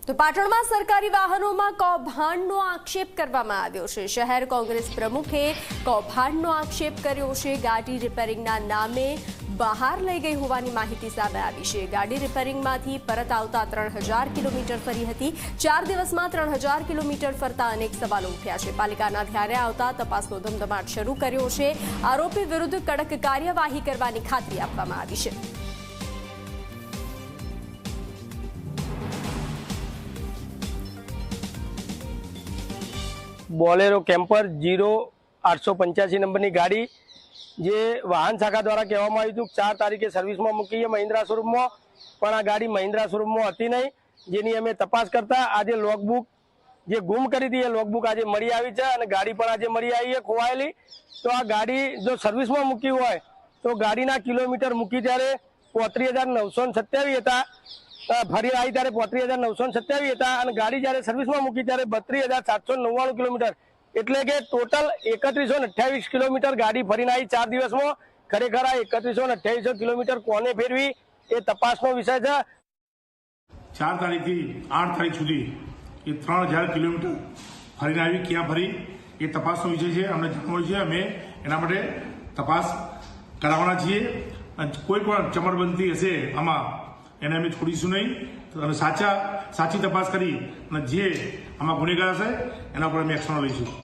તો પાટણમાં સરકારી વાહનોમાં કૌભાંડનો આક્ષેપ કરવામાં આવ્યો છે। શહેર કોંગ્રેસ પ્રમુખે કૌભાંડનો આક્ષેપ કર્યો છે। ગાડી રિપેરિંગના નામે બહાર લઈ ગઈ હોવાની માહિતી સામે આવી છે। ગાડી રિપેરિંગમાંથી પરત આવતા 3000 કિલોમીટર ફરી હતી। 4 દિવસમાં 3000 કિલોમીટર ફરતા અનેક સવાલો ઉઠ્યા છે। પાલિકાના ધ્યાને આવતા તપાસનો ધમધમાટ શરૂ કર્યો છે। આરોપી વિરુદ્ધ કડક કાર્યવાહી કરવાની ખાતરી આપવામાં આવી છે। बोलेरो कैम्पर 0885 नंबर की गाड़ी जे वाहन शाखा द्वारा कहवामां आव्युं हतुं 4 तारीखे सर्विस में मूकी है महिंद्रा शोरूम में, पण आ गाड़ी महिंद्रा शोरूम में हती नहीं। जेनी अमे तपास करता आज लॉगबुक जे गुम करी थी लॉगबुक आज मळी आवी छे अने गाड़ी पण आज मळी आई है खोवायेली। तो आ गाड़ी जो सर्विस में मूकी होय तो गाड़ीना किलोमीटर मूकी त्यारे 35,927 हता, फरी आई त्यारे 35,927 था और गाड़ी जयरे सर्विस में मूकी त्यारे 32,799 किलोमीटर एटले के टोटल 3128 किलोमीटर गाड़ी फरीने आई 4 दिवस में। खरेखर आ 3128 किलोमीटर कोने फेरवी ए तपासनो विषय छे। 4 तारीख थी 8 तारीख सुधी ये 3000 किलोमीटर फरीने आई, क्या फरी ये तपासनो विषय है। अમને જાણવું છે, અમે એના માટે તપાસ કરાવવાના છીએ। કોઈ પણ ચમરબંધી હશે આમાં એને અમે છોડીશું નહીં અને સાચી તપાસ કરી અને જે આમાં ગુનેગાર હશે એના પર અમે એક્શન લઈશું।